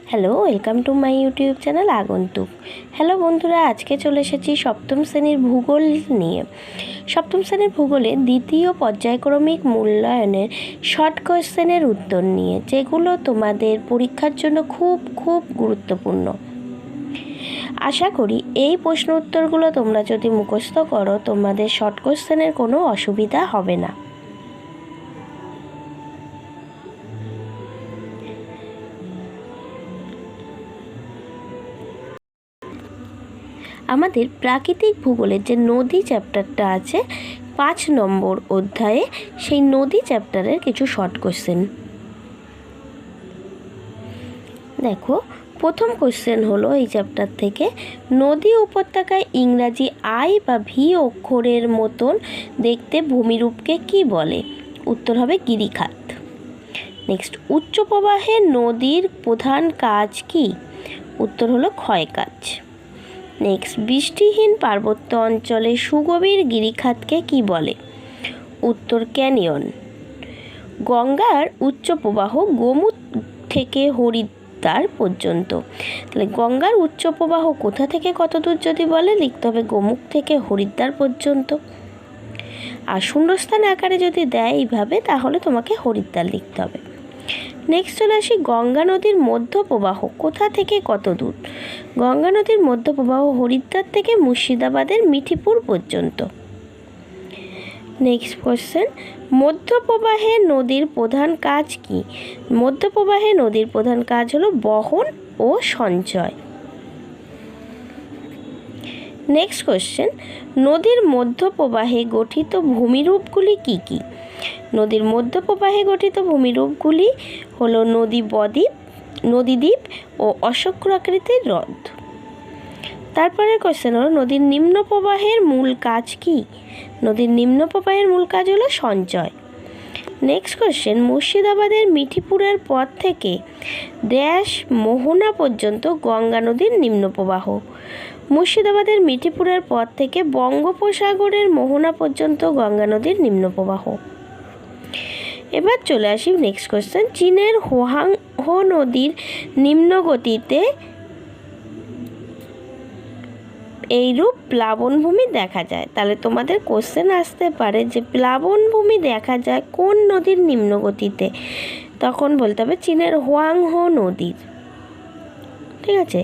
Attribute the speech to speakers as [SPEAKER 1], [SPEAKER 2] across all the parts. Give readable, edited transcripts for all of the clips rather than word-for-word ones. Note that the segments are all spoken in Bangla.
[SPEAKER 1] Hello, welcome to my YouTube channel আগন্তুক। হ্যালো বন্ধুরা, আজকে চলে এসেছি সপ্তম শ্রেণীর ভূগোল নিয়ে। সপ্তম শ্রেণীর ভূগোলে দ্বিতীয় পর্যায়ক্রমিক মূল্যায়নের শর্ট কোয়েশ্চেনের উত্তর নিয়ে, যেগুলো তোমাদের পরীক্ষার জন্য খুব গুরুত্বপূর্ণ। আশা করি এই প্রশ্ন উত্তরগুলো তোমরা যদি মুখস্থ করো, তোমাদের শর্ট কোয়েশ্চেনের কোনো অসুবিধা হবে না। আমাদের প্রাকৃতিক ভূগোলের যে নদী চ্যাপ্টারটা আছে 5 নম্বর অধ্যায়ে, সেই নদী চ্যাপ্টারের কিছু শর্ট কোশ্চেন দেখো। প্রথম কোশ্চেন হলো এই চ্যাপ্টার থেকে, নদী উপত্যকায় ইংরাজি আই বা ভি অক্ষরের মতন দেখতে ভূমিরূপকে কি বলে? উত্তর হবে গিরিখাত। নেক্সট, উচ্চ প্রবাহে নদীর প্রধান কাজ কি? উত্তর হলো ক্ষয়কাজ। নেক্সট, বৃষ্টিহীন পার্বত্য অঞ্চলে সুগভীর গিরিখাতকে কি বলে? উত্তর ক্যানিয়ন। গঙ্গার উচ্চ প্রবাহ গোমুখ থেকে হরিদ্বার পর্যন্ত। তাহলে গঙ্গার উচ্চ প্রবাহ কোথা থেকে কত দূর যদি বলে, লিখতে হবে গোমুখ থেকে হরিদ্বার পর্যন্ত। আর শূন্যস্থান আকারে যদি দেয় এইভাবে, তাহলে তোমাকে হরিদ্বার লিখতে হবে। নেক্সট চলে আসি, গঙ্গা নদীর মধ্য প্রবাহ কোথা থেকে কত দূর? গঙ্গা নদীর মধ্য প্রবাহ হরিদ্বার থেকে মুর্শিদাবাদের মিঠিপুর পর্যন্ত। নেক্সট কোশ্চেন, মধ্য প্রবাহে নদীর প্রধান কাজ কি? মধ্য প্রবাহে নদীর প্রধান কাজ হলো বহন ও সঞ্চয়। নেক্সট কোশ্চেন, নদীর মধ্য প্রবাহে গঠিত ভূমিরূপগুলি কি কি? নদীর মধ্য প্রবাহে গঠিত ভূমিরূপগুলি হলো নদীদ্বীপ ও অশ্বক্রাকৃতির হ্রদ। তারপরের কোশ্চেন হলো, নদীর নিম্ন প্রবাহের মূল কাজ কি? নদীর নিম্ন প্রবাহের মূল কাজ হলো সঞ্চয়। নেক্সট কোশ্চেন, মুর্শিদাবাদের মিঠিপুরের পর থেকে ড্যাশ মোহনা পর্যন্ত গঙ্গা নদীর নিম্ন প্রবাহ। মুর্শিদাবাদের মিঠিপুরের পর থেকে বঙ্গোপসাগরের মোহনা পর্যন্ত গঙ্গা নদীর নিম্ন প্রবাহ। এবার চলে আসি নেক্সট কোশ্চেন, চীনের হুয়াংহো নদীর নিম্ন গতিতে এইরূপ প্লাবনভূমি দেখা যায়। তাহলে তোমাদের কোশ্চেন আসতে পারে যে প্লাবনভূমি দেখা যায় কোন নদীর নিম্ন গতিতে? তখন বলতে হবে চীনের হুয়াংহো নদীর। ঠিক আছে।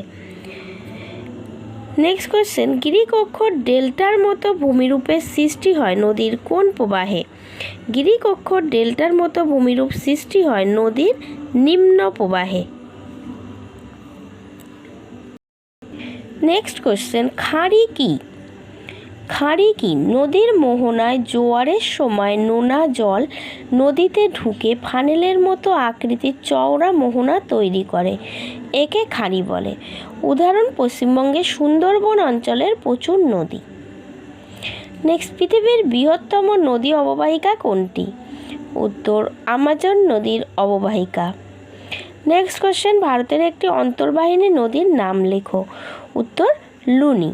[SPEAKER 1] নেক্সট কোশ্চেন, গ্রিক অক্ষর ডেল্টার মতো ভূমিরূপের সৃষ্টি হয় নদীর কোন প্রবাহে? গ্রিক অক্ষর ডেল্টার মতো ভূমিরূপ সৃষ্টি হয় নদীর নিম্ন প্রবাহে। নেক্সট কোশ্চেন, খাঁড়ি কি? খাঁড়ি কি? নদীর মোহনায় জোয়ারের সময় নোনা জল নদীতে ঢুকে ফানেলের মতো আকৃতির চওড়া মোহনা তৈরি করে, একে খাঁড়ি বলে। উদাহরণ, পশ্চিমবঙ্গের সুন্দরবন অঞ্চলের প্রচুর নদী। নেক্সট, পৃথিবীর বৃহত্তম নদী অববাহিকা কোনটি? উত্তর আমাজন নদীর অববাহিকা। নেক্সট কোশ্চেন, ভারতের একটি অন্তর্বাহিনী নদীর নাম লেখো। উত্তর লুনি।